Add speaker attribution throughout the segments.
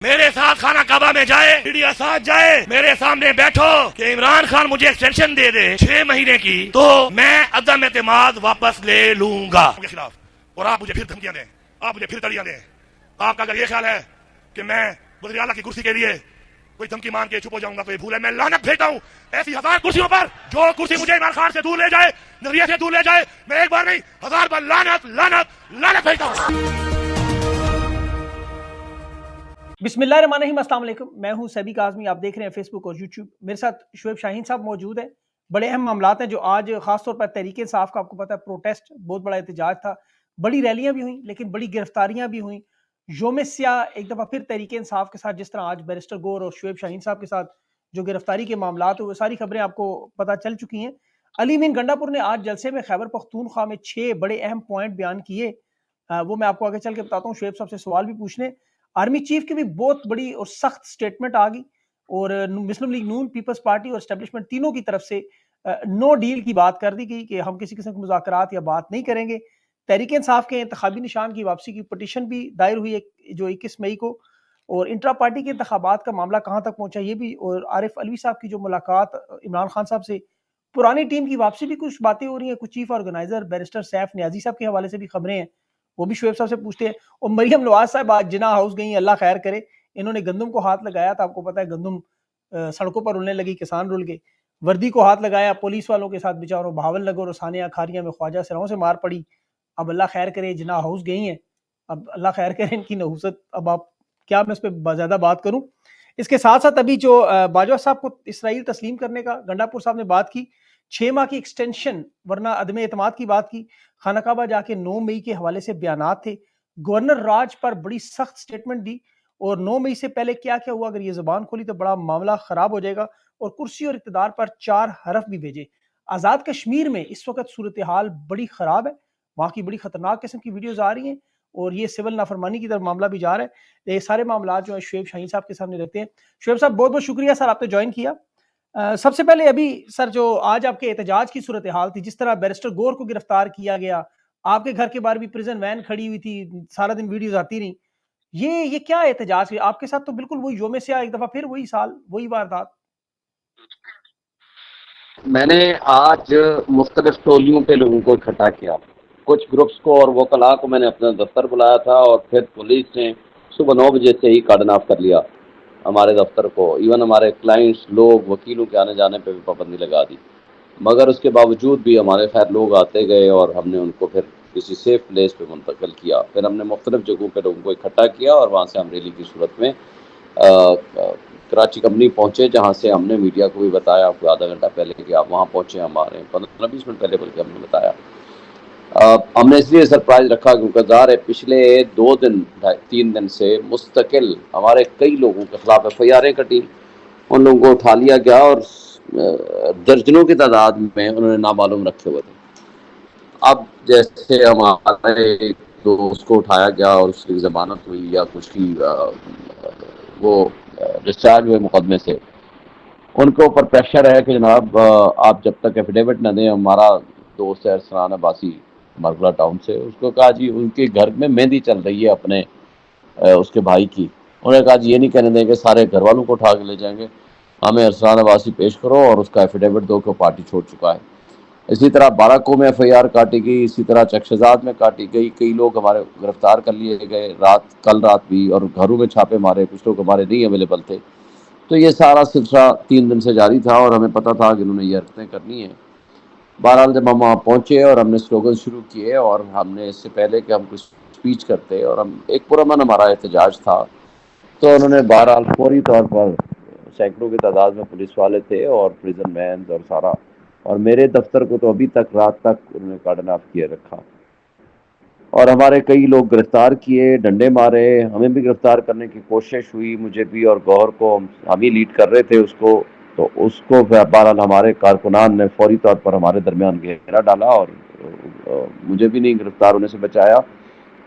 Speaker 1: میرے ساتھ خانہ کعبہ میں جائے، میڈیا ساتھ جائے، میرے سامنے بیٹھو کہ عمران خان مجھے ایکسٹینشن دے دے 6 مہینے کی تو میں عدم اعتماد واپس لے لوں گا کے خلاف، اور آپ مجھے پھر دھمکیاں دیں، آپ مجھے پھر تڑیاں دیں۔ آپ کا اگر یہ خیال ہے کہ میں وزیر اعلیٰ کی کرسی کے لیے کوئی دھمکی مان کے چھپ ہو جاؤں گا تو یہ بھول ہے۔ میں لعنت بھیجتا ہوں ایسی 1000 کرسیوں پر، جو کرسی مجھے عمران خان سے دور لے جائے، نظریے سے دور لے جائے، میں ایک بار نہیں 1000 بار لعنت لعنت لعنت بھیجتا ہوں۔
Speaker 2: بسم اللہ الرحمن الرحیم، السلام علیکم، میں ہوں سیبی کاظمی، آپ دیکھ رہے ہیں فیس بک اور یوٹیوب۔ میرے ساتھ شعیب شاہین صاحب موجود ہیں۔ بڑے اہم معاملات ہیں جو آج خاص طور پر تحریک انصاف کا، آپ کو پتہ ہے پروٹیسٹ، بہت بڑا احتجاج تھا، بڑی ریلیاں بھی ہوئیں لیکن بڑی گرفتاریاں بھی ہوئیں۔ یوم سیاہ ایک دفعہ پھر تحریک انصاف کے ساتھ، جس طرح آج بیرسٹر گور اور شعیب شاہین صاحب کے ساتھ جو گرفتاری کے معاملات ہوئے، ساری خبریں آپ کو پتہ چل چکی ہیں۔ علی امین گنڈا پور نے آج جلسے میں خیبر پختونخوا میں 6 بڑے اہم پوائنٹ بیان کیے، وہ میں آپ کو آگے چل کے بتاتا ہوں۔ شعیب صاحب سے سوال بھی پوچھنے۔ آرمی چیف کی بھی بہت بڑی اور سخت سٹیٹمنٹ آ گئی، اور مسلم لیگ نون، پیپلز پارٹی اور اسٹیبلشمنٹ تینوں کی طرف سے نو ڈیل کی بات کر دی گئی کہ ہم کسی قسم کے مذاکرات یا بات نہیں کریں گے۔ تحریک انصاف کے انتخابی نشان کی واپسی کی پٹیشن بھی دائر ہوئی ہے جو 21 مئی کو، اور انٹرا پارٹی کے انتخابات کا معاملہ کہاں تک پہنچا یہ بھی، اور عارف علوی صاحب کی جو ملاقات عمران خان صاحب سے، پرانی ٹیم کی واپسی بھی کچھ باتیں ہو رہی ہیں، کچھ چیف آرگنائزر بیرسٹر سیف نیازی صاحب کے حوالے سے بھی خبریں ہیں، وہ بھی شعیب صاحب سے پوچھتے ہیں۔ اور مریم نواز صاحب آج جناح ہاؤس گئی ہیں، اللہ خیر کرے، انہوں نے گندم کو ہاتھ لگایا تھا، آپ کو پتہ ہے گندم سڑکوں پر رلنے لگی، کسان رل گئے، وردی کو ہاتھ لگایا، پولیس والوں کے ساتھ بچاروں بہاول لگو، رسانیہ کھاریاں میں خواجہ سراؤں سے مار پڑی۔ اب اللہ خیر کرے، جناح ہاؤس گئی ہیں، اب اللہ خیر کرے ان کی نحوست۔ اب آپ کیا میں اس پہ زیادہ بات کروں؟ اس کے ساتھ ساتھ ابھی جو باجوہ صاحب کو اسرائیل تسلیم کرنے کا گنڈا پور صاحب نے بات کی، 6 ماہ کی ایکسٹینشن ورنہ عدم اعتماد کی بات کی، خانہ کعبہ جا کے 9 مئی کے حوالے سے بیانات تھے، گورنر راج پر بڑی سخت سٹیٹمنٹ دی، اور 9 مئی سے پہلے کیا کیا ہوا، اگر یہ زبان کھولی تو بڑا معاملہ خراب ہو جائے گا، اور کرسی اور اقتدار پر 4 حرف بھی بھیجے۔ آزاد کشمیر میں اس وقت صورتحال بڑی خراب ہے، وہاں کی بڑی خطرناک قسم کی ویڈیوز آ رہی ہیں، اور یہ سول نافرمانی کی طرف معاملہ بھی جا رہا ہے۔ یہ سارے معاملات جو ہیں شعیب شاہین صاحب کے سامنے رکھتے ہیں۔ شعیب صاحب بہت بہت شکریہ سر، آپ نے جوائن کیا۔ سب سے پہلے ابھی سر جو آج آپ کے احتجاج کی صورتحال تھی، جس طرح بیرسٹر گور کو گرفتار کیا گیا، آپ کے گھر کے باہر بھی پریزن وین کھڑی ہوئی تھی، سارا دن ویڈیوز آتی رہیں، یہ کیا احتجاج ہے آپ کے ساتھ؟ تو بالکل وہی یوم سیاہ، ایک دفعہ پھر وہی سال وہی واردات۔
Speaker 3: میں نے آج مختلف ٹولیوں کے لوگوں کو اکٹھا کیا، کچھ گروپس کو اور وکلاء کو میں نے اپنا دفتر بلایا تھا، اور پھر پولیس نے صبح 9 بجے سے ہی کارڈن آف کر لیا ہمارے دفتر کو، ایون ہمارے کلائنٹس لوگ وکیلوں کے آنے جانے پہ بھی پابندی لگا دی، مگر اس کے باوجود بھی ہمارے خیر لوگ آتے گئے، اور ہم نے ان کو پھر کسی سیف پلیس پہ منتقل کیا۔ پھر ہم نے مختلف جگہوں پہ لوگوں کو اکٹھا کیا، اور وہاں سے ہم ریلی کی صورت میں کراچی کمپنی پہنچے، جہاں سے ہم نے میڈیا کو بھی بتایا آپ کو آدھا گھنٹہ پہلے کہ آپ وہاں پہنچے، ہمارے 15-20 منٹ پہلے بلکہ ہم نے بتایا۔ ہم نے اس لیے سرپرائز رکھا کیونکہ ظاہر ہے پچھلے 2-3 دن سے مستقل ہمارے کئی لوگوں کے خلاف ایف آئی آریں کٹی، ان لوگوں کو اٹھا لیا گیا، اور درجنوں کی تعداد میں انہوں نے نامعلوم رکھے ہوئے تھے۔ اب جیسے ہمارے دوست کو اٹھایا گیا اور اس کی ضمانت ہوئی یا کچھ کی وہ ڈسچارج ہوئے مقدمے سے، ان کے اوپر پریشر ہے کہ جناب آپ جب تک ایفیڈیوٹ نہ دیں۔ ہمارا دوست ہے ارسلان عباسی مرغلہ ٹاؤن سے، اس کو کہا جی ان کے گھر میں مہندی چل رہی ہے اپنے اس کے بھائی کی، انہوں نے کہا جی یہ نہیں کہنے دیں کہ سارے گھر والوں کو اٹھا کے لے جائیں گے، ہمیں ارسلان عباسی پیش کرو اور اس کا ایفیڈیوٹ دو کہ پارٹی چھوڑ چکا ہے۔ اسی طرح بارہکو میں ایف آئی آر کاٹی گئی، اسی طرح چک شہزاد میں کاٹی گئی، کئی لوگ ہمارے گرفتار کر لیے گئے کل رات بھی، اور گھروں میں چھاپے مارے، کچھ لوگ ہمارے نہیں اویلیبل تھے۔ تو یہ سارا سلسلہ 3 دن سے جاری تھا، اور ہمیں پتہ تھا کہ انہوں نے یہ حرکتیں کرنی ہیں۔ بہرحال جب ہم وہاں پہنچے اور ہم نے سلوگن شروع کیے، اور ہم نے اس سے پہلے کہ ہم کچھ اسپیچ کرتے، اور ہم ایک پرامن ہمارا احتجاج تھا، تو انہوں نے بہرحال فوری طور پر سینکڑوں کی تعداد میں پولیس والے تھے اور پریزن وینز اور سارا، اور میرے دفتر کو تو ابھی تک رات تک انہوں نے کارڈن آف کیے رکھا، اور ہمارے کئی لوگ گرفتار کیے، ڈنڈے مارے، ہمیں بھی گرفتار کرنے کی کوشش ہوئی، مجھے بھی، اور گوہر کو ہم ہی لیڈ کر رہے تھے اس کو، تو اس کو بہرحال ہمارے کارکنان نے فوری طور پر ہمارے درمیان گھیرا ڈالا، اور مجھے بھی نہیں گرفتار ہونے سے بچایا،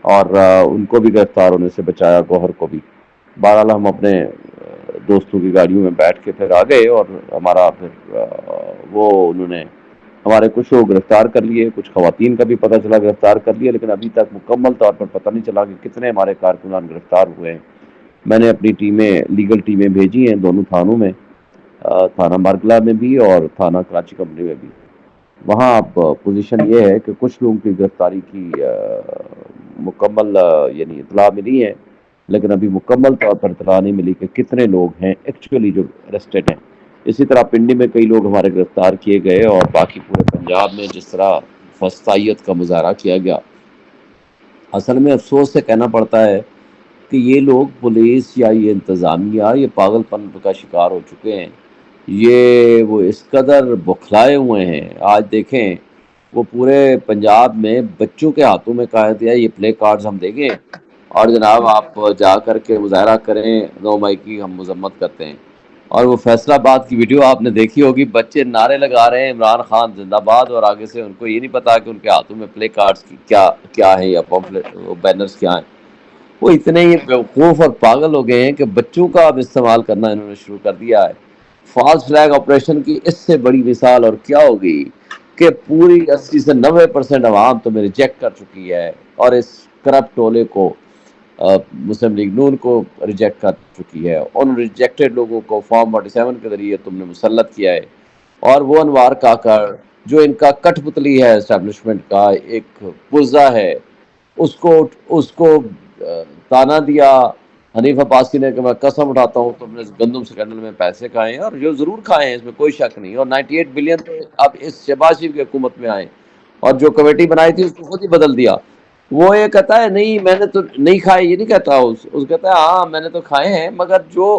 Speaker 3: اور ان کو بھی گرفتار ہونے سے بچایا، گوہر کو بھی۔ بہرحال ہم اپنے دوستوں کی گاڑیوں میں بیٹھ کے پھر آ گئے، اور ہمارا پھر وہ انہوں نے ہمارے کچھ لوگ گرفتار کر لیے، کچھ خواتین کا بھی پتہ چلا گرفتار کر لیے، لیکن ابھی تک مکمل طور پر پتہ نہیں چلا کہ کتنے ہمارے کارکنان گرفتار ہوئے ہیں۔ میں نے اپنی ٹیمیں لیگل ٹیمیں بھیجی ہیں دونوں تھانوں میں، تھانہ مارگلا میں بھی اور تھانہ کراچی کمپنی میں بھی. وہاں اب پوزیشن یہ ہے کہ کچھ لوگوں کی گرفتاری کی مکمل یعنی اطلاع ملی ہے، لیکن ابھی مکمل طور پر اطلاع نہیں ملی کہ کتنے لوگ ہیں ایکچولی جو اریسٹڈ ہیں. اسی طرح پنڈی میں کئی لوگ ہمارے گرفتار کیے گئے، اور باقی پورے پنجاب میں جس طرح فسطائیت کا مظاہرہ کیا گیا، اصل میں افسوس سے کہنا پڑتا ہے کہ یہ لوگ پولیس یا یہ انتظامیہ یہ پاگل پن کا شکار ہو چکے ہیں. یہ وہ اس قدر بکھلائے ہوئے ہیں. آج دیکھیں وہ پورے پنجاب میں بچوں کے ہاتھوں میں کہا دیا یہ پلے کارڈز ہم دیں گے اور جناب آپ جا کر کے مظاہرہ کریں، 9 مئی کی ہم مذمت کرتے ہیں. اور وہ فیصلہ آباد کی ویڈیو آپ نے دیکھی ہوگی، بچے نعرے لگا رہے ہیں عمران خان زندہ باد، اور آگے سے ان کو یہ نہیں پتا کہ ان کے ہاتھوں میں پلے کارڈز کی کیا ہے یا بینرز کیا ہیں. وہ اتنے ہی بیوقوف اور پاگل ہو گئے ہیں کہ بچوں کا اب استعمال کرنا انہوں نے شروع کر دیا ہے. فالس فلیگ آپریشن کی اس سے بڑی مثال اور کیا ہوگی کہ پوری 80 سے 90% عوام تو میں ریجیکٹ کر چکی ہے، اور اس کرپٹ ٹولے کو مسلم لیگ نون کو ریجیکٹ کر چکی ہے. ان ریجیکٹڈ لوگوں کو فارم 47 کے ذریعے تم نے مسلط کیا ہے. اور وہ انوار کاکڑ جو ان کا کٹ پتلی ہے اسٹیبلشمنٹ کا، ایک پرزہ ہے، اس کو تانا دیا حنیف عباسی نے کہ میں قسم اٹھاتا ہوں تم نے گندم سکینڈل میں پیسے کھائے ہیں، اور جو ضرور کھائے ہیں اس میں کوئی شک نہیں. اور 98 بلین تو اب اس شہباز شریف کی حکومت میں آئے، اور جو کمیٹی بنائی تھی اس کو خود ہی بدل دیا. وہ یہ کہتا ہے نہیں میں نے تو نہیں کھائے، یہ نہیں کہتا، اس کہتا ہے ہاں میں نے تو کھائے ہیں، مگر جو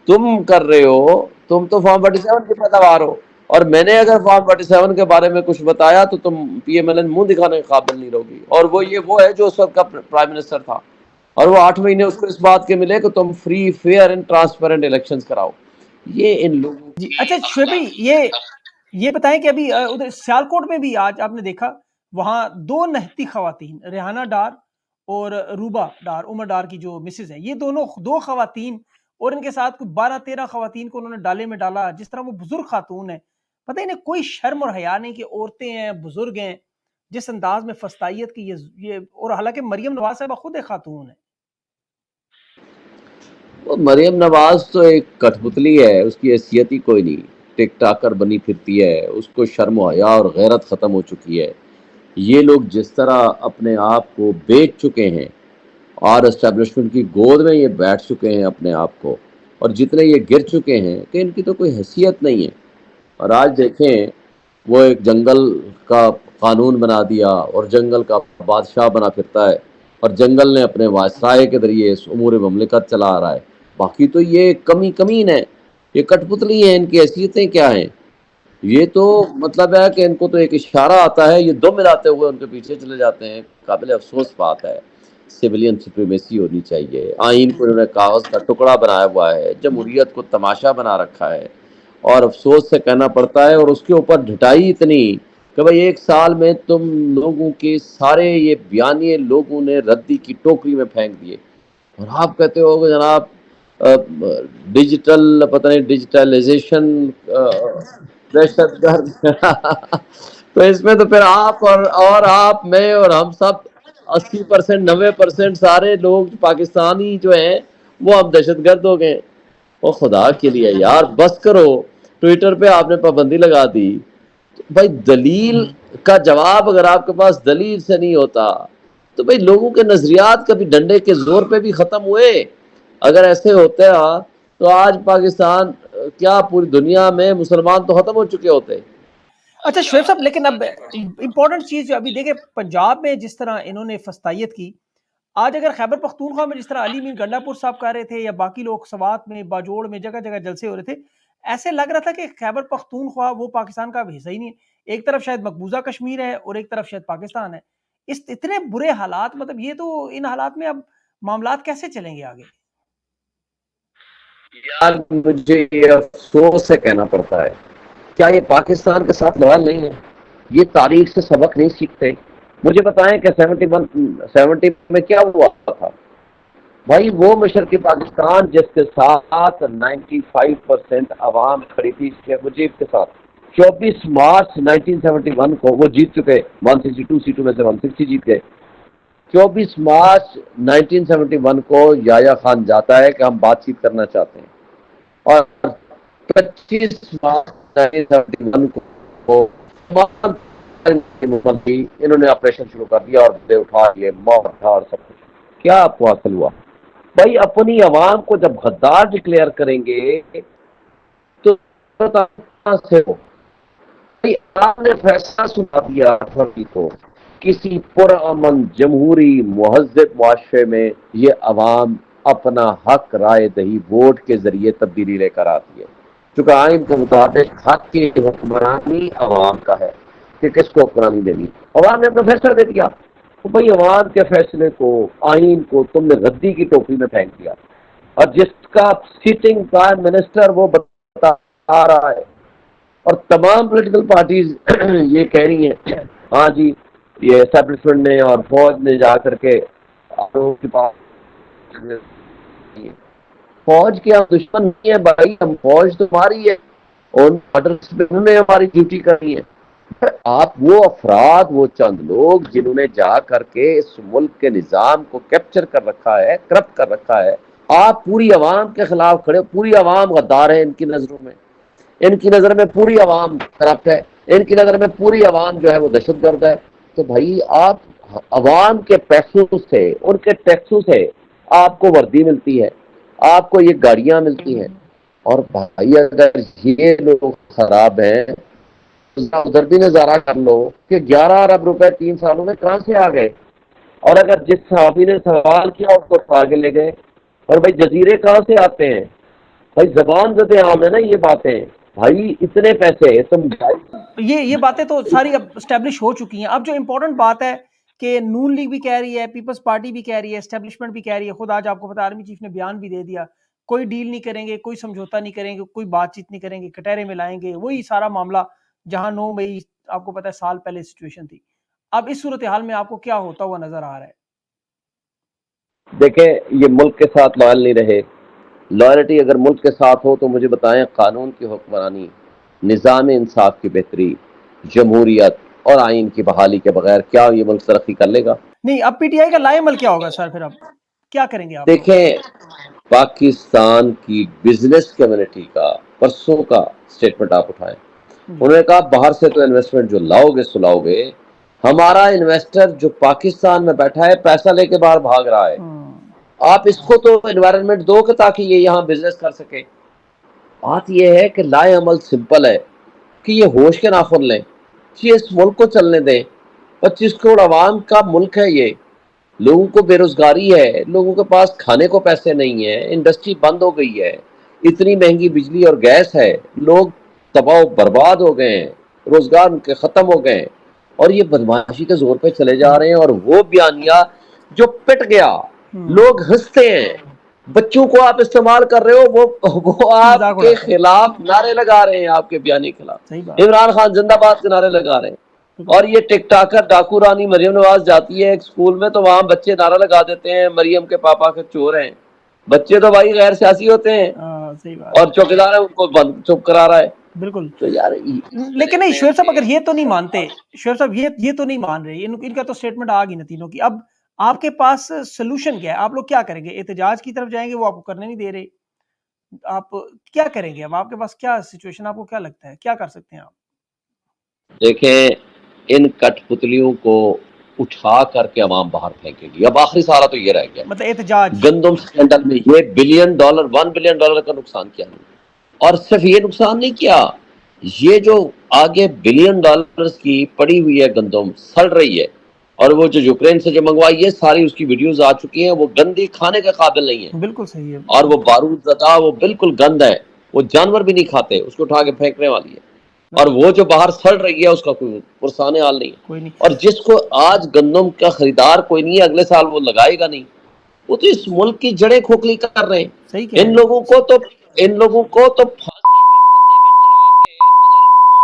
Speaker 3: تم کر رہے ہو تم تو فارم 47 کے پیداوار ہو، اور میں نے اگر فارم 47 کے بارے میں کچھ بتایا تو تم پی ایم ایل این منہ دکھانے کے قابل نہیں رہوگی. اور وہ ہے جو اس وقت کا پرائم منسٹر تھا، اور وہ 8 مہینے اس کو اس بات کے ملے کہ تم free fair and transparent elections کراؤ. یہ ان لوگوں
Speaker 2: جی اچھا شعیب بھائی، یہ بتائیں کہ ابھی ادھر سیالکوٹ میں بھی آج آپ نے دیکھا وہاں 2 نہتی خواتین، ریحانہ ڈار اور روبا ڈار، عمر ڈار کی جو مسز ہیں، یہ دونوں 2 خواتین اور ان کے ساتھ کوئی 12-13 خواتین کو انہوں نے ڈالے میں ڈالا. جس طرح وہ بزرگ خاتون ہیں، پتہ ہی نہیں کوئی شرم اور حیا نہیں کہ عورتیں ہیں بزرگ ہیں، جس انداز میں فسطائیت کی یہ اور حالانکہ مریم نواز صاحبہ خود ایک خاتون ہے.
Speaker 3: مریم نواز تو ایک کٹھ پتلی ہے، اس کی حیثیت ہی کوئی نہیں، ٹک ٹاکر بنی پھرتی ہے، اس کو شرم و حیا اور غیرت ختم ہو چکی ہے. یہ لوگ جس طرح اپنے آپ کو بیچ چکے ہیں اور اسٹیبلشمنٹ کی گود میں یہ بیٹھ چکے ہیں اپنے آپ کو، اور جتنے یہ گر چکے ہیں کہ ان کی تو کوئی حیثیت نہیں ہے. اور آج دیکھیں وہ ایک جنگل کا قانون بنا دیا اور جنگل کا بادشاہ بنا پھرتا ہے، اور جنگل نے اپنے وائسرائے کے ذریعے اس امور مملکت چلا آ رہا ہے. باقی تو یہ کمین ہے، یہ کٹ پتلی ہیں، ان کی حیثیتیں کیا ہیں؟ یہ تو مطلب ہے کہ ان کو تو ایک اشارہ آتا ہے، یہ دم ملاتے ہوئے ان کے پیچھے چلے جاتے ہیں. قابل افسوس بات ہے. سویلین سپریمیسی ہونی چاہیے. آئین کو انہوں نے کاغذ کا ٹکڑا بنایا ہوا ہے، جمہوریت کو تماشا بنا رکھا ہے، اور افسوس سے کہنا پڑتا ہے. اور اس کے اوپر ڈھٹائی اتنی کہ بھائی 1 سال میں تم لوگوں کے سارے یہ بیانیے لوگوں نے ردی کی ٹوکری میں پھینک دیے، اور آپ کہتے ہو کہ جناب ڈیجیٹل پتہ نہیں ڈیجیٹلائزیشن دہشت گرد تو اس میں تو پھر آپ اور آپ میں اور ہم سب 80% 90% سارے لوگ پاکستانی جو ہیں وہ اب دہشت گرد ہو گئے. اور خدا کے لیے یار بس کرو. ٹویٹر پہ آپ نے پابندی لگا دی، بھائی دلیل کا جواب اگر آپ کے پاس دلیل سے نہیں ہوتا تو بھائی لوگوں کے نظریات کبھی ڈنڈے کے زور پہ بھی ختم ہوئے. اگر ایسے ہوتا تو آج پاکستان کیا پوری دنیا میں مسلمان تو ختم ہو چکے ہوتے.
Speaker 2: اچھا شعیب صاحب، لیکن اب امپورٹنٹ چیز جو ابھی دیکھیں پنجاب میں جس طرح انہوں نے فسطائیت کی، آج اگر خیبر پختونخوا میں جس طرح علی مین گنڈا پور صاحب کہہ رہے تھے، یا باقی لوگ سوات میں باجوڑ میں جگہ جگہ جلسے ہو رہے تھے، ایسے لگ رہا تھا کہ خیبر پختونخوا وہ پاکستان کا حصہ ہی نہیں ہے. ایک طرف شاید مقبوضہ کشمیر ہے اور ایک طرف شاید پاکستان ہے. اس اتنے برے حالات، مطلب یہ تو ان حالات میں اب معاملات کیسے چلیں گے آگے؟
Speaker 3: یار مجھے یہ افسوس سے کہنا پڑتا ہے، کیا یہ پاکستان کے ساتھ لویل نہیں ہے؟ یہ تاریخ سے سبق نہیں سیکھتے؟ مجھے بتائیں کہ 70 میں کیا ہوا تھا؟ بھائی وہ مشرقی پاکستان جس کے ساتھ 95% عوام کھڑی تھی شیخ مجیب کے ساتھ، 24 مارچ 1971 کو وہ جیت چکے، 162 سیٹوں میں سے 160 جیت گئے. 24 مارچ 1971 کو یحییٰ خان جاتا ہے کہ ہم بات چیت کرنا چاہتے ہیں، اور 25 مارچ 1971 کو انہوں نے آپریشن شروع کر دیا اور بندے اٹھا لیے، موت اور سب کچھ۔ کیا آپ کو حاصل ہوا؟ بھائی اپنی عوام کو جب غدار ڈکلیئر کریں گے تو کہاں سے ہو؟ آپ نے فیصلہ سنا دیا فروری کو، کسی پرامن جمہوری مہذب معاشرے میں یہ عوام اپنا حق رائے دہی ووٹ کے ذریعے تبدیلی لے کر آتی ہے، چونکہ آئین کے مطابق حق کی حکمرانی عوام کا ہے کہ کس کو حکمرانی دینی۔ عوام نے اپنا فیصلہ دے دیا، تو بھائی عوام کے فیصلے کو، آئین کو تم نے غدی کی ٹوپی میں پھینک دیا، اور جس کا سٹنگ پرائم منسٹر وہ بتا رہا ہے، اور تمام پولیٹیکل پارٹیز یہ کہہ رہی ہیں ہاں جی یہ اسٹیبلشمنٹ نے اور فوج نے جا کر کے کے پاس، فوج کے ہم دشمن نہیں ہے بھائی، ہم فوج تو ہماری ہے، ان آرڈرز پہ انہوں نے ہماری ڈیوٹی کرنی ہے۔ آپ وہ افراد، وہ چند لوگ جنہوں نے جا کر کے اس ملک کے نظام کو کیپچر کر رکھا ہے، کرپٹ کر رکھا ہے، آپ پوری عوام کے خلاف کھڑے، پوری عوام غدار ہے ان کی نظروں میں، ان کی نظر میں پوری عوام کرپٹ ہے، ان کی نظر میں پوری عوام جو ہے وہ دہشت گرد ہے۔ تو بھائی آپ عوام کے پیسوں سے، ان کے ٹیکسوں سے آپ کو وردی ملتی ہے، آپ کو یہ گاڑیاں ملتی ہیں، اور بھائی اگر یہ لوگ خراب ہیں تو ادھر بھی نظارہ کر لو کہ 11 ارب روپے 3 سالوں میں کہاں سے آ گئے، اور اگر جس صحافی نے سوال کیا اس کو آگے لے گئے، اور بھائی جزیرے کہاں سے آتے ہیں؟ بھائی زبان زدے عام ہے نا یہ باتیں، بھائی اتنے پیسے تم
Speaker 2: یہ باتیں تو ساری اب اسٹیبلش ہو چکی ہیں۔ اب جو امپورٹنٹ بات ہے کہ نون لیگ بھی کہہ رہی ہے، پیپلز پارٹی بھی کہہ رہی ہے، اسٹیبلشمنٹ بھی کہہ رہی ہے، خود آج آپ کو پتا آرمی چیف نے بیان بھی دے دیا، کوئی ڈیل نہیں کریں گے، کوئی سمجھوتا نہیں کریں گے، کوئی بات چیت نہیں کریں گے، کٹہرے میں لائیں گے، وہی سارا معاملہ جہاں 9 مئی آپ کو پتا ہے سال پہلے سچویشن تھی۔ اب اس صورتحال میں آپ کو کیا ہوتا ہوا نظر آ رہا ہے؟
Speaker 3: دیکھیں یہ ملک کے ساتھ لائل نہیں رہے، لائلٹی اگر ملک کے ساتھ ہو تو مجھے بتائیں قانون کی حکمرانی، نظام انصاف کی بہتری، جمہوریت اور آئین کی بحالی کے بغیر کیا یہ ملک ترقی کر لے گا؟
Speaker 2: نہیں، اب پی ٹی آئی کا لائے عمل کیا ہوگا سر؟ پھر اب کیا کریں گے آپ لوگ؟
Speaker 3: دیکھیں پاکستان کی بزنس کمیونٹی کا پرسوں کا سٹیٹمنٹ آپ اٹھائیں، انہوں نے کہا باہر سے تو انویسٹمنٹ جو لاؤ گے سلاؤ گے، ہمارا انویسٹر جو پاکستان میں بیٹھا ہے پیسہ لے کے باہر بھاگ رہا ہے، آپ اس کو تو انوائرمنٹ دو کہ تاکہ یہ یہاں بزنس کر سکے۔ بات یہ ہے کہ لائے عمل سمپل ہے کہ یہ ہوش کے ناخن لیں کہ اس ملک کو چلنے دیں، 25 کروڑ عوام کا ملک ہے یہ، لوگوں کو بے روزگاری ہے، لوگوں کے پاس کھانے کو پیسے نہیں ہیں، انڈسٹری بند ہو گئی ہے، اتنی مہنگی بجلی اور گیس ہے، لوگ تباہ و برباد ہو گئے ہیں، روزگار ان کے ختم ہو گئے ہیں، اور یہ بدمعاشی کے زور پہ چلے جا رہے ہیں، اور وہ بیانیہ جو پٹ گیا لوگ ہنستے ہیں، بچوں کو آپ استعمال کر رہے ہو، وہ آپ
Speaker 2: مذاق
Speaker 3: کے
Speaker 2: اڑاتے ہیں۔
Speaker 3: خلاف نعرے لگا رہے ہیں، آپ کے بیانی کے خلاف
Speaker 2: صحیح بات،
Speaker 3: عمران خان زندہ باد کے نعرے لگا رہے ہیں۔ اور یہ ٹک ٹاکر ڈاکو رانی مریم نواز جاتی ہے ایک سکول میں تو وہاں بچے نعرہ لگا دیتے ہیں مریم کے پاپا کے چور ہیں، بچے تو بھائی غیر سیاسی ہوتے ہیں،
Speaker 2: صحیح بات،
Speaker 3: اور چوکیدار ہے ان کو چپ کرا رہا ہے۔
Speaker 2: بالکل۔
Speaker 3: تو یار
Speaker 2: لیکن نہیں شعیب صاحب، اگر یہ تو نہیں مانتے، شعیب صاحب یہ تو نہیں مان رہے، ان کا تو سٹیٹمنٹ آ گئی نا تینوں کی، اب آپ کے پاس سلوشن کیا ہے؟ آپ لوگ کیا کریں گے؟ احتجاج کی طرف جائیں گے؟ وہ آپ کو کرنے نہیں دے رہے، آپ کیا کریں گے؟ اب آپ کے پاس کیا سچویشن، آپ کو کیا لگتا ہے کیا کر سکتے ہیں آپ؟
Speaker 3: دیکھیں ان کٹ پتلیوں کو اٹھا کر کے عوام باہر پھینکے گی۔ اب آخری سارا تو یہ رہ گیا،
Speaker 2: مطلب احتجاج؟
Speaker 3: گندم سکینڈل میں یہ $1 بلین $1 بلین کا نقصان کیا ہے، اور صرف یہ نقصان نہیں کیا، یہ جو آگے $1 بلین کی پڑی ہوئی ہے گندم سڑ رہی ہے، اور وہ جو یوکرین سے جو منگوائی ہے ساری اس کی ویڈیوز آ چکی ہیں، وہ گندی کھانے کے قابل نہیں ہے،
Speaker 2: بالکل صحیح ہے،
Speaker 3: اور وہ بارود زدہ، وہ بالکل گند ہے، وہ جانور بھی نہیں کھاتے، اس کو اٹھا کے پھینکنے والی ہے، اور وہ جو باہر سڑ رہی ہے اس کا کوئی پرسان حال نہیں ہے۔
Speaker 2: کوئی نہیں،
Speaker 3: اور جس کو آج گندم کا خریدار کوئی نہیں ہے، اگلے سال وہ لگائے گا نہیں، وہ تو اس ملک کی جڑیں کھوکھلی کر رہے ہیں۔
Speaker 2: صحیح کہہ رہے
Speaker 3: ان
Speaker 2: ہیں،
Speaker 3: لوگوں کو تو پھانسی پہ پردے پہ چڑھا کے اگر ان کو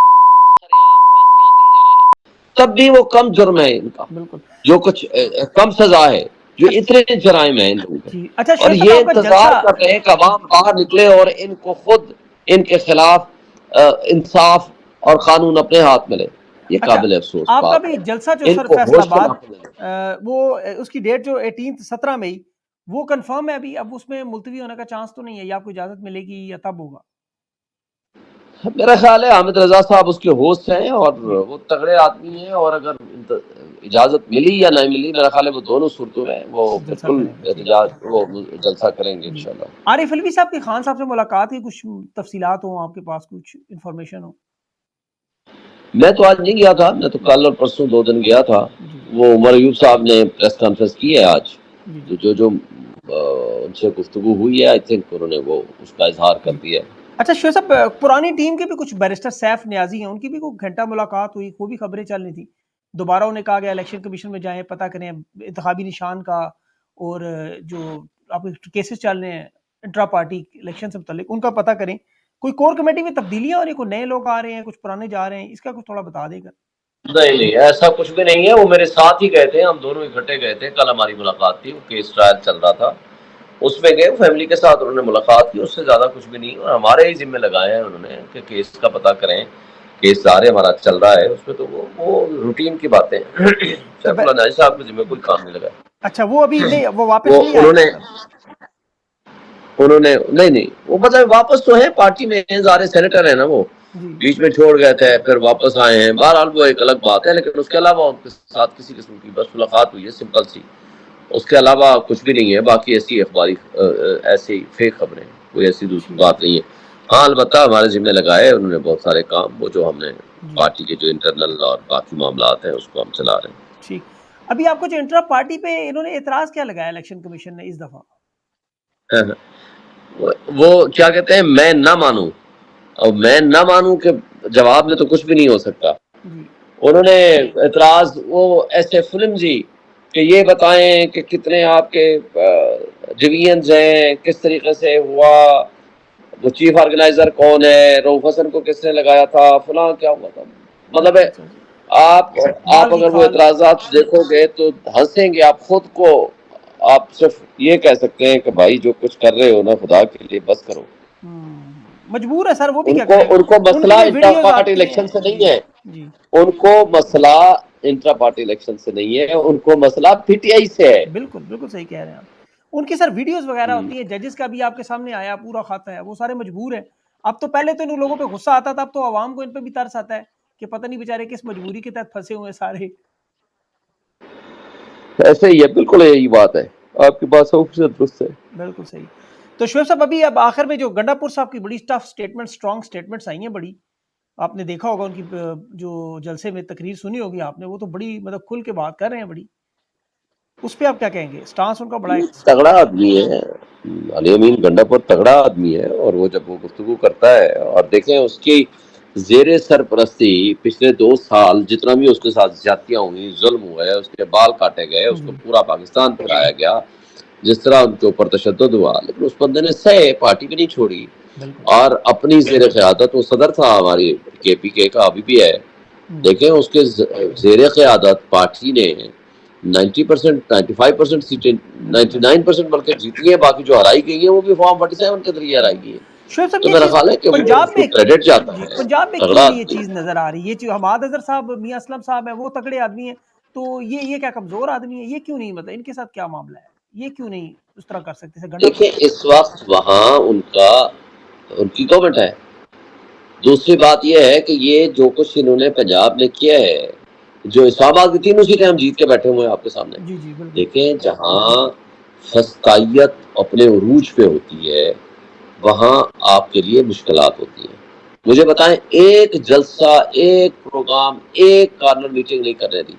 Speaker 3: سریعام پھانسیاں دی جائیں تب بھی وہ کم جرم ہے ان کا،
Speaker 2: بالکل
Speaker 3: جو کچھ کم سزا ہے، جو اتنے جرائم ہیں ان لوگوں کے۔
Speaker 2: جی۔ اچھا
Speaker 3: اور
Speaker 2: شعیب صاحب،
Speaker 3: یہ
Speaker 2: آپ کا
Speaker 3: انتظار
Speaker 2: جلسہ،
Speaker 3: کر رہے ہیں کہ عوام باہر نکلے اور ان کو خود ان کے خلاف انصاف اور قانون اپنے ہاتھ میں لے۔ یہ قابل افسوس
Speaker 2: آپ کا
Speaker 3: بات
Speaker 2: بھی
Speaker 3: ہے.
Speaker 2: جلسہ جو
Speaker 3: ان
Speaker 2: سر
Speaker 3: کو
Speaker 2: فیصل
Speaker 3: ہوش
Speaker 2: آباد
Speaker 3: ناپنے دیں.
Speaker 2: وہ اس کی ڈیٹ جو 17 مئی وہ کنفرم ہے ابھی؟ اب اس میں ملتوی ہونے کا چانس تو نہیں ہے، یا آپ کو اجازت ملے گی یا تب ہوگا؟
Speaker 3: میرا خیال ہے حامد رضا صاحب اس کے ہوسٹ ہیں اور وہ تگڑے آدمی ہیں، اور اگر اجازت ملی یا نہیں ملی، میرا خیال ہے وہ دونوں صورتوں میں وہ
Speaker 2: جلسہ
Speaker 3: بالکل
Speaker 2: کریں گے. ٹھیک
Speaker 3: احتجاج وہ جلسہ کریں گے
Speaker 2: جی.
Speaker 3: انشاءاللہ.
Speaker 2: عارف علوی صاحب کی خان صاحب سے ملاقات کی کچھ تفصیلات ہوں آپ کے پاس، کچھ انفارمیشن ہو؟
Speaker 3: میں تو آج نہیں گیا تھا، میں تو کل اور پرسوں 2 دن گیا تھا.
Speaker 2: جی
Speaker 3: وہ عمر ایوب صاحب نے پریس کانفرنس کی ہے آج،
Speaker 2: جی
Speaker 3: تو جو ان سے گفتگو ہوئی ہے، آئی تھنک انہوں نے وہ اس کا اظہار کر دیا ہے.
Speaker 2: اچھا شعیب صاحب، پرانی ٹیم کے بھی کچھ بیرسٹر سیف نیازی ہیں، ان کی بھی کوئی گھنٹہ ملاقات ہوئی، وہ بھی خبریں چل رہی تھی. دوبارہ انہیں کہا گیا الیکشن کمیشن میں جائیں، پتہ کریں انتخابی نشان کا، اور جو آپ کیسز چل رہے ہیں انٹرا پارٹی الیکشن سے متعلق ان کا پتہ کریں. کوئی کور کمیٹی میں تبدیلیاں ہو رہی ہیں، کوئی نئے لوگ آ رہے ہیں، کچھ پرانے جا رہے ہیں، اس کا کچھ تھوڑا بتا دے گا؟
Speaker 3: نہیں ایسا کچھ بھی نہیں ہے. وہ میرے ساتھ ہی گئے تھے، ہم دونوں اکٹھے گئے تھے. کل ہماری ملاقات تھی، وہ کیس ٹرائل چل رہا تھا، اس میں گئے فیملی کے ساتھ، انہوں نے ملاقات کی. اس سے زیادہ کچھ بھی نہیں. اور ہمارے ہی ذمہ لگائے ہیں انہوں نے کہ کیس کا پتہ کریں، کیس سارے ہمارا چل رہا ہے اس میں. تو وہ روٹین کی باتیں سیف اللہ ناجی صاحب کے ذمہ کوئی کام نہیں لگا.
Speaker 2: اچھا وہ ابھی نہیں، وہ واپس
Speaker 3: وہ
Speaker 2: نہیں آئے
Speaker 3: انہوں نے نہیں وہ مطلب واپس تو ہیں پارٹی میں، سارے سینیٹر ہیں نا، وہ
Speaker 2: جی
Speaker 3: بیچ میں چھوڑ گئے تھے پھر واپس آئے ہیں. بہرحال وہ ایک الگ بات ہے، لیکن اس کے علاوہ ان کے ساتھ کسی قسم کی بس ملاقات ہوئی ہے سمپل سی. اس کے علاوہ کچھ بھی نہیں ہے. باقی ایسی اخباری ایسی فیک خبریں، کوئی ایسی دوسری بات نہیں ہے. ہاں البتہ ہمارے ذمہ لگائے انہوں نے بہت سارے کام، وہ جو ہم نے پارٹی کے جو انٹرنل اور باقی معاملات ہیں اس کو ہم چلا رہے ہیں.
Speaker 2: ٹھیک. ابھی آپ کو جو انٹرا پارٹی پہ انہوں نے اعتراض کیا لگایا الیکشن کمیشن نے اس دفعہ؟
Speaker 3: وہ کیا کہتے ہیں، میں نہ مانوں، اور میں نہ مانوں کے جواب میں تو کچھ بھی نہیں ہو سکتا.
Speaker 2: جی
Speaker 3: انہوں نے اعتراض وہ ایسے فلم جی کہ یہ بتائیں کہ کتنے آپ کے ڈویژنز ہیں، کس طریقے سے ہوا، وہ چیف آرگنائزر کون ہے، روف حسن کو کس نے لگایا تھا، فلاں کیا ہوا تھا. مطلب ہے آپ اگر وہ اعتراضات دیکھو گے تو ہنسیں گے. آپ خود کو آپ صرف یہ کہہ سکتے ہیں کہ بھائی جو کچھ کر رہے ہو نا خدا کے لیے بس کرو.
Speaker 2: مجبور ہے سر، وہ بھی
Speaker 3: ان
Speaker 2: کیا کریں،
Speaker 3: کو
Speaker 2: ان
Speaker 3: مسئلہ
Speaker 2: کی جو
Speaker 3: انٹرا
Speaker 2: ویڈیوز
Speaker 3: پارٹی
Speaker 2: آتی
Speaker 3: الیکشن
Speaker 2: ہیں.
Speaker 3: سے
Speaker 2: جی
Speaker 3: نہیں ہے،
Speaker 2: جی
Speaker 3: ان کو مسئلہ انٹرا پارٹی الیکشن سے نہیں ہے، ان کو مسئلہ پی ٹی آئی سے ہے.
Speaker 2: بالکل بالکل صحیح کہہ رہے ہیں آپ. ان کی سر ویڈیوز وغیرہ ہوتی ہیں، ججز کا بھی آپ کے سامنے آیا پورا خط ہے، وہ سارے مجبور ہیں. اب تو پہلے تو ان لوگوں پہ غصہ آتا تھا، اب تو عوام کو ان پہ بھی ترس آتا ہے کہ پتہ نہیں بیچارے کس مجبوری کے تحت پھنسے ہوئے سارے.
Speaker 3: ایسے ہی ہے، بالکل یہی بات ہے. آپ کی بات 100% درست ہے.
Speaker 2: بالکل صحیح. تو شعیب صاحب ابھی اب آخر میں جو گنڈا پور صاحب کی بڑی ٹف سٹیٹمنٹ، سٹرانگ سٹیٹمنٹس آئی ہیں بڑی، آپ نے دیکھا ہوگا ان کی جو جلسے میں تقریر سنی ہوگی آپ نے، وہ تو بڑی مطلب کھل کے بات کر رہے ہیں بڑی. اس پہ آپ کیا کہیں گے؟ سٹانس ان کا بڑا ایک
Speaker 3: تگڑا آدمی ہے علی امین گنڈا پور، تگڑا آدمی ہے. اور وہ جب وہ گفتگو کرتا ہے، اور دیکھیں اس کی زیر سرپرستی پچھلے 2 سال جتنا بھی اس کے ساتھ زیادتیاں ہوئی، ظلم ہوئے، اس کے بال کاٹے گئے، اس کو پورا پاکستان پھرایا گیا، جس طرح ان کے اوپر تشدد ہوا، لیکن اس بندے نے سہے، پارٹی بھی نہیں چھوڑی. اور اپنی زیر قیادت، وہ صدر تھا ہماری کے پی کے کا، ابھی بھی ہے. دیکھیں اس کے زیر قیادت پارٹی نے 90%، 95% سیٹیں، 99% بلکہ جیتی ہیں. باقی جو ہرائی گئی ہے وہ بھی فارم 47 کے ذریعے ہرائی گئی ہے.
Speaker 2: شعیب صاحب
Speaker 3: تو
Speaker 2: یہ
Speaker 3: میرا
Speaker 2: چیز
Speaker 3: خیال ہے کہ وہ
Speaker 2: پنجاب
Speaker 3: اس کو
Speaker 2: میں
Speaker 3: کریڈٹ جاتا
Speaker 2: جی
Speaker 3: ہے.
Speaker 2: پنجاب میں
Speaker 3: تگڑا
Speaker 2: کیوں نہیں یہ
Speaker 3: آدمی
Speaker 2: چیز نظر آ رہی؟ یہ چیز حماد اظہر صاحب، میاں اسلم صاحب ہیں، وہ تگڑے آدمی ہیں، تو یہ کیا کمزور آدمی ہے؟ یہ کیوں نہیں، مطلب ان کے ساتھ کیا معاملہ ہے؟ یہ کیوں نہیں اس طرح کر سکتے؟
Speaker 3: دیکھیں اس وقت وہاں ان کی گورنمنٹ ہے. دوسری بات یہ ہے کہ یہ جو کچھ انہوں نے پنجاب میں کیا ہے، جو اسلام آباد کی 3 سیٹیں ہم جیت کے بیٹھے ہوئے ہیں آپ کے سامنے.
Speaker 2: جی جی بالکل.
Speaker 3: دیکھیں جہاں فسطائیت اپنے عروج پہ ہوتی ہے وہاں آپ کے لیے مشکلات ہوتی ہیں. مجھے بتائیں ایک جلسہ، ایک پروگرام، ایک کارنر میٹنگ نہیں کرنے دی.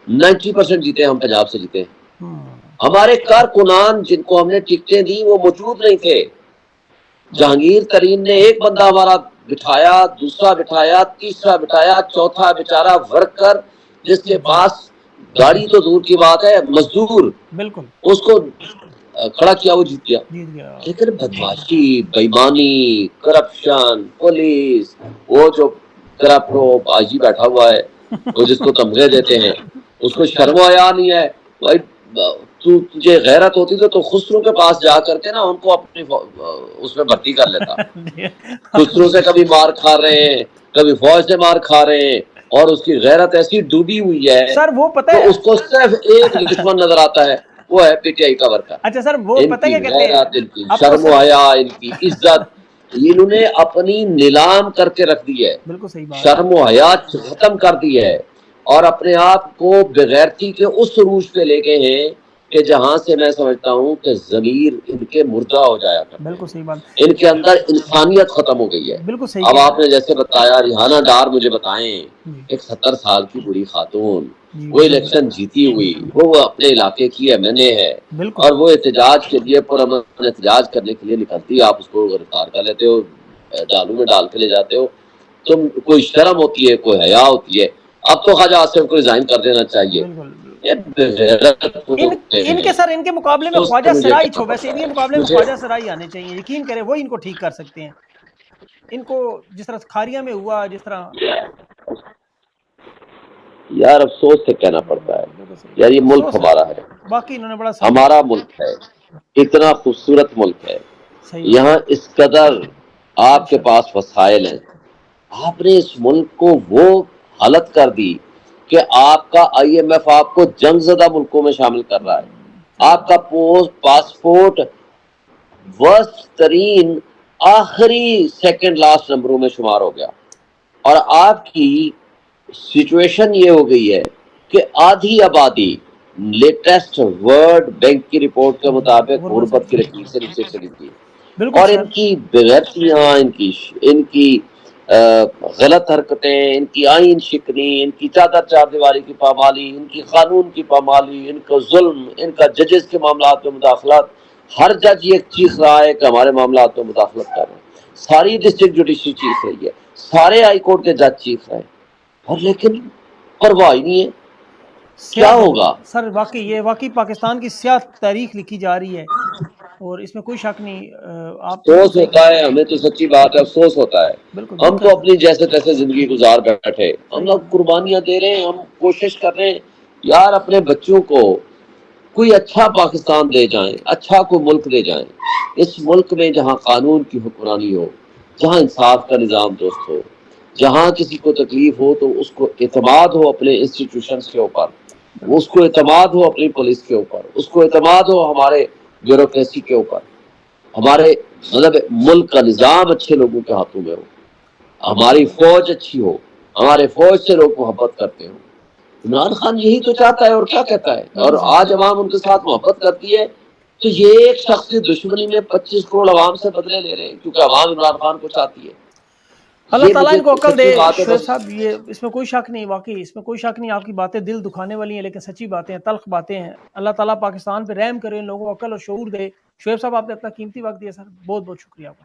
Speaker 3: 90% جیتے ہم پنجاب سے جیتے. ہمارے کارکنان جن کو ہم نے ٹکٹیں دی وہ موجود نہیں تھے. جہانگیر ترین نے ایک بندہ ہمارا بٹھایا، دوسرا بٹھایا، تیسرا بٹھایا، چوتھا بیچارہ ورکر جس کے پاس گاڑی تو دور کی بات ہے، مزدور،
Speaker 2: بالکل
Speaker 3: اس کو کھڑا کیا، وہ جیت گیا. لیکن بدماشی، بےایمانی، کرپشن، پولیس، وہ جو کرپٹ آج ہی بیٹھا ہوا ہے، وہ جس کو تمغے دیتے ہیں، اس کو شرم و حیا نہیں ہے. بھائی تجھے غیرت ہوتی تو خسرو کے پاس جا کر کے نا ان کو اپنی اس میں بھرتی کر لیتا. خسرو سے کبھی مار کھا رہے ہیں، کبھی فوج سے مار کھا رہے ہیں، اور اس کی غیرت ایسی ڈوبی ہوئی ہے
Speaker 2: سر وہ پتہ
Speaker 3: کہ
Speaker 2: ہے
Speaker 3: اس کو صرف ایک دشمن نظر آتا ہے، وہ ہے پی ٹی آئی کا ورکر.
Speaker 2: اچھا سر وہ
Speaker 3: ان
Speaker 2: پتہ
Speaker 3: کی
Speaker 2: کیا کہتے ہیں
Speaker 3: غیرت، ان کی
Speaker 2: اب تو
Speaker 3: شرم و
Speaker 2: سر
Speaker 3: حیا، ان کی عزت، انہوں نے اپنی نیلام کر کے رکھ دی ہے،
Speaker 2: بالکل صحیح بات ہے.
Speaker 3: شرم و حیا ختم کر دی ہے، اور اپنے آپ کو بغیرتی کے اس عروج پہ لے گئے ہیں کہ جہاں سے میں سمجھتا ہوں کہ ضمیر ان کے مردہ ہو جایا کرتے
Speaker 2: بالکل
Speaker 3: ہیں،
Speaker 2: صحیح بات.
Speaker 3: ان کے اندر انسانیت ختم ہو گئی ہے.
Speaker 2: بالکل صحیح
Speaker 3: اب
Speaker 2: کہہ
Speaker 3: آپ نے جیسے بتایا ریحانہ ڈار مجھے بتائیں،
Speaker 2: جی
Speaker 3: ایک 70 سال کی بری خاتون،
Speaker 2: جی
Speaker 3: وہ الیکشن جیتی ہوئی، وہ اپنے علاقے کی ایم این اے ہے،
Speaker 2: بالکل
Speaker 3: اور وہ احتجاج کے لیے پرامن احتجاج کرنے کے لیے نکلتی ہے، آپ اس کو گرفتار کر لیتے ہو، ڈالو میں ڈال کے لے جاتے ہو. تم کوئی شرم ہوتی ہے، کوئی حیا ہوتی ہے؟ اب تو خواجہ آصف کو ریزائن کر دینا چاہیے.
Speaker 2: بالکل.
Speaker 3: یہ بغیرت ہوتے
Speaker 2: ان کے
Speaker 3: ہیں.
Speaker 2: سر ان کے مقابلے میں
Speaker 3: سست
Speaker 2: خواجہ
Speaker 3: مجھے
Speaker 2: سرائی
Speaker 3: کہنا
Speaker 2: چھو، ویسے
Speaker 3: پڑتا
Speaker 2: ان کے
Speaker 3: ہے
Speaker 2: مقابلے میں
Speaker 3: مجھے.
Speaker 2: خواجہ سرائی آنے چاہیے، یقین کریں وہی ان کو ٹھیک کر سکتے ہیں. ان کو جس طرح کھاریا میں ہوا، جس طرح
Speaker 3: یار افسوس سے کہنا پڑتا ہے،
Speaker 2: بالکل صحیح
Speaker 3: یار
Speaker 2: بات،
Speaker 3: یہ ملک
Speaker 2: افسوس ہے.
Speaker 3: ہمارا ہے،
Speaker 2: باقی انہوں نے بڑا صحیح
Speaker 3: ہمارا ملک ہے، اتنا خوبصورت ملک ہے،
Speaker 2: صحیح بات
Speaker 3: یہاں اس قدر آپ کے
Speaker 2: ماشاء اللہ.
Speaker 3: پاس وسائل ہیں. آپ نے اس ملک کو وہ حالت کر دی کہ آپ کا آئی ایم ایف آپ کو جنگ زدہ ملکوں میں شامل کر رہا ہے.
Speaker 2: صحیح
Speaker 3: آپ کا پاسپورٹ ورسٹ ترین آخری سیکنڈ لاسٹ نمبروں میں شمار ہو گیا، اور آپ کی سچویشن یہ ہو گئی ہے کہ آدھی آبادی لیٹسٹ ورلڈ بینک کی رپورٹ کے مطابق
Speaker 2: غربت
Speaker 3: غربت کی
Speaker 2: سے
Speaker 3: لکیر سے نیچے چلی گئی.
Speaker 2: بالکل
Speaker 3: اور
Speaker 2: سر.
Speaker 3: ان کی بغیرتیاں، ان کی غلط حرکتیں، ان کی آئین شکنی، ان کی چادر چار دیواری کی پامالی، ان کی قانون کی پامالی، ان کا ظلم، ان کا ججز کے معاملات میں مداخلت. ہر جج یہ چیخ رہا ہے کہ ہمارے معاملات میں مداخلت کر رہے ہیں، ساری ڈسٹرکٹ جوڈیشری چیخ رہی ہے، سارے ہائی کورٹ کے جج چیخ رہے ہیں، اور لیکن پرواہ ہی نہیں ہے. کیا
Speaker 2: سیاہ دور
Speaker 3: ہوگا؟
Speaker 2: سر، واقعی یہ واقعی پاکستان کی سیاہ تاریخ لکھی جا رہی ہے، اور اس میں کوئی شک نہیں. آپ بالکل
Speaker 3: افسوس
Speaker 2: صحیح
Speaker 3: ہوتا
Speaker 2: کہہ رہے
Speaker 3: ہے،
Speaker 2: ہیں.
Speaker 3: ہمیں تو سچی بات ہے افسوس ہوتا ہے.
Speaker 2: بالکل
Speaker 3: ہم
Speaker 2: دکھ ہے
Speaker 3: تو
Speaker 2: سر.
Speaker 3: اپنی جیسے تیسے زندگی گزار بیٹھے، ہم
Speaker 2: صحیح
Speaker 3: لوگ
Speaker 2: بات.
Speaker 3: قربانیاں دے رہے ہیں، ہم کوشش کر رہے ہیں یار اپنے بچوں کو کوئی اچھا پاکستان دے جائیں، اچھا کوئی ملک دے جائیں، اس ملک میں جہاں قانون کی حکمرانی ہو، جہاں انصاف کا نظام درست ہو، جہاں کسی کو تکلیف ہو تو اس کو اعتماد ہو اپنے انسٹیٹیوشنز کے اوپر، اس کو اعتماد ہو اپنی پولیس کے اوپر، اس کو اعتماد ہو ہمارے بیوروکریسی کے اوپر، ہمارے مطلب ملک کا نظام اچھے لوگوں کے ہاتھوں میں ہو، ہماری فوج اچھی ہو، ہمارے فوج سے لوگ محبت کرتے ہوں. عمران خان یہی تو چاہتا ہے اور کیا کہتا ہے، اور
Speaker 2: بالکل صحیح.
Speaker 3: آج عوام ان کے ساتھ محبت کرتی ہے. تو یہ ایک شخص کی دشمنی میں 25 کروڑ عوام سے بدلے لے رہے ہیں کیونکہ عوام عمران خان کو چاہتی ہے.
Speaker 2: اللہ
Speaker 3: یہ
Speaker 2: تعالیٰ
Speaker 3: مجھے
Speaker 2: ان کو عقل دے
Speaker 3: سچی بات ہے
Speaker 2: شعیب
Speaker 3: بس.
Speaker 2: صاحب. یہ اس میں کوئی شک نہیں، واقعی اس میں کوئی شک نہیں. آپ کی باتیں دل دکھانے والی ہیں، لیکن سچی باتیں ہیں، تلخ باتیں ہیں. اللہ تعالیٰ پاکستان پہ رحم کرے، ان لوگوں کو عقل اور شعور دے. شعیب صاحب آپ نے اپنا قیمتی وقت دیا سر، بہت بہت شکریہ آپ کا.